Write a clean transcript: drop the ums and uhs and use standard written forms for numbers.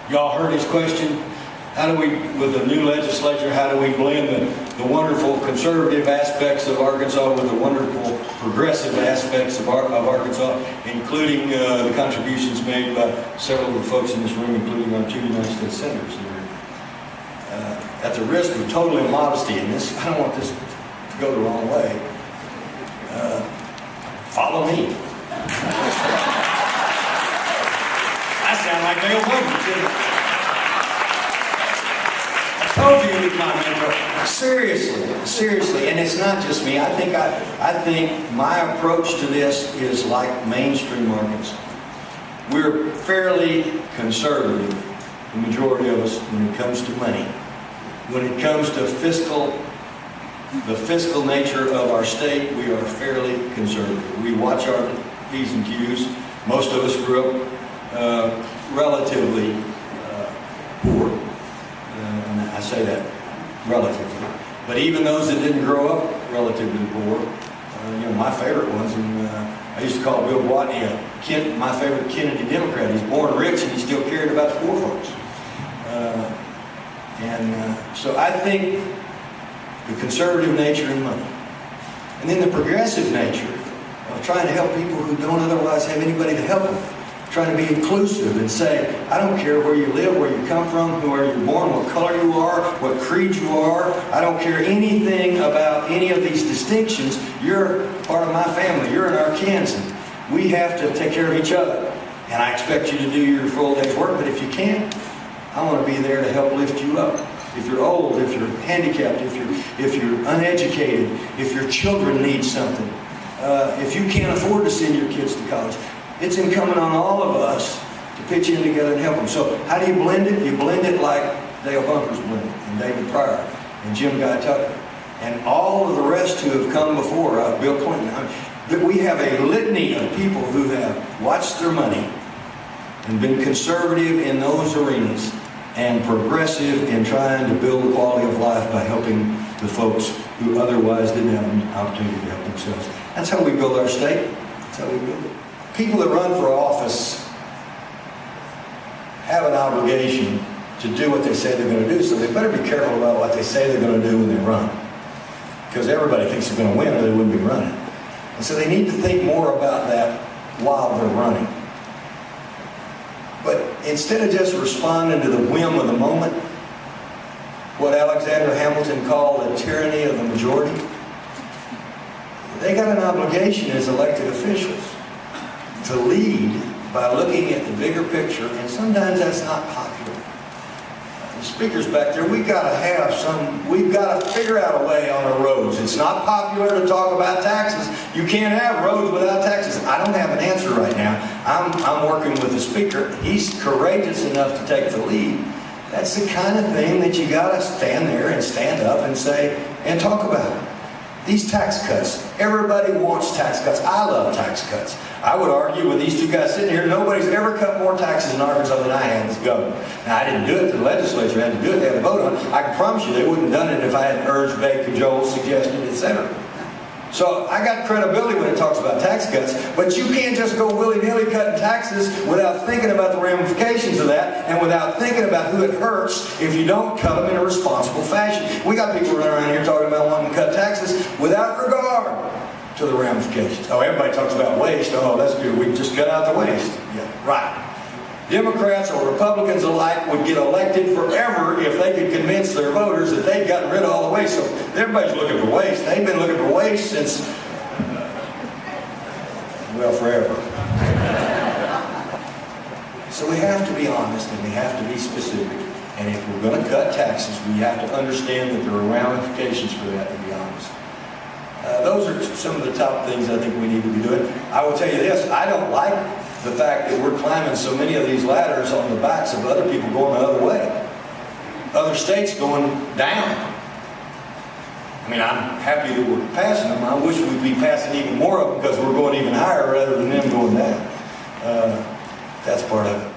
Y'all heard his question. How do we, with the new legislature, how do we blend the wonderful conservative aspects of Arkansas with the wonderful progressive aspects of Arkansas, including the contributions made by several of the folks in this room, including our two United States senators here. At the risk of total immodesty in this, I don't want this to go the wrong way. Follow me. I sound like Dale Williams, didn't I? I told you he's my mentor. Seriously, and it's not just me. I think my approach to this is like mainstream Arkansas. We're fairly conservative, the majority of us, when it comes to money. When it comes to the fiscal nature of our state, we are fairly conservative. We watch our P's and Q's. Most of us grew up relatively poor. And I say that relatively. But even those that didn't grow up relatively poor, my favorite ones, and I used to call Bill Watney my favorite Kennedy Democrat. He's born rich and he still cared about the poor folks. So I think the conservative nature in money, and then the progressive nature of trying to help people who don't otherwise have anybody to help them. Trying to be inclusive and say, I don't care where you live, where you come from, where you're born, what color you are, what creed you are. I don't care anything about any of these distinctions. You're part of my family. You're an Arkansan. We have to take care of each other. And I expect you to do your full day's work, but if you can't, I want to be there to help lift you up. If you're old, if you're handicapped, if you're uneducated, if your children need something, if you can't afford to send your kids to college, it's incumbent on all of us to pitch in together and help them. So how do you blend it? You blend it like Dale Bunkers blended, and David Pryor, and Jim Guy Tucker, and all of the rest who have come before, Bill Clinton. That we have a litany of people who have watched their money and been conservative in those arenas and progressive in trying to build the quality of life by helping the folks who otherwise didn't have an opportunity to help themselves. That's how we build our state. That's how we build it. People that run for office have an obligation to do what they say they're going to do, so they better be careful about what they say they're going to do when they run. Because everybody thinks they're going to win or they wouldn't be running. And so they need to think more about that while they're running. But instead of just responding to the whim of the moment, what Alexander Hamilton called the tyranny of the majority, they got an obligation as elected officials to lead by looking at the bigger picture, and sometimes that's not popular. The speakers back there, we've got to figure out a way on the roads. It's not popular to talk about taxes. You can't have roads without taxes. I don't have an answer right now. I'm working with the speaker. He's courageous enough to take the lead. That's the kind of thing that you got to stand there and stand up and say and talk about. These tax cuts, everybody wants tax cuts. I love tax cuts. I would argue with these two guys sitting here, nobody's ever cut more taxes in Arkansas than I have as governor. Now, I didn't do it. The legislature had to do it. They had to vote on it. I can promise you they wouldn't have done it if I hadn't urged, begged, cajoled, suggested, etc. So I got credibility when it talks about tax cuts, but you can't just go willy-nilly cutting taxes without thinking about the ramifications of that and without thinking about who it hurts if you don't cut them in a responsible fashion. We got people running around here talking about wanting to cut taxes without regard to the ramifications. Oh, everybody talks about waste. Oh, that's good. We can just cut out the waste. Yeah, right. Democrats or Republicans alike would get elected forever if they could convince their voters that they'd gotten rid of all the waste. So everybody's looking for waste. They've been looking for waste since, well, forever. So we have to be honest and we have to be specific. And if we're going to cut taxes, we have to understand that there are ramifications for that, to be honest. Those are some of the top things I think we need to be doing. I will tell you this, I don't like the fact that we're climbing so many of these ladders on the backs of other people going the other way. Other states going down. I mean, I'm happy that we're passing them. I wish we'd be passing even more of them because we're going even higher rather than them going down. That's part of it.